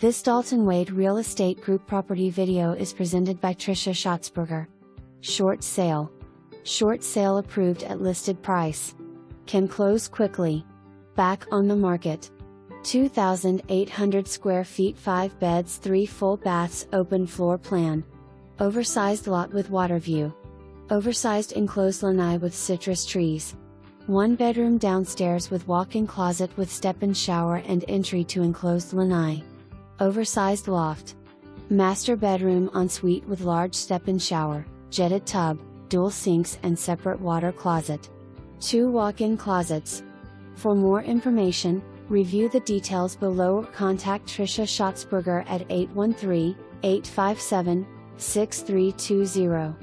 This Dalton Wade Real Estate Group property video is presented by Tricia Shotzberger. Short sale. Short sale approved at listed price. Can close quickly. Back on the market. 2,800 square feet, 5 beds, 3 full baths, open floor plan. Oversized lot with water view. Oversized enclosed lanai with citrus trees. 1 bedroom downstairs with walk-in closet with step-in shower and entry to enclosed lanai. Oversized loft. Master bedroom ensuite with large step-in shower, jetted tub, dual sinks and separate water closet. 2 walk-in closets. For more information, review the details below or contact Tricia Shotzberger at 813-857-6320.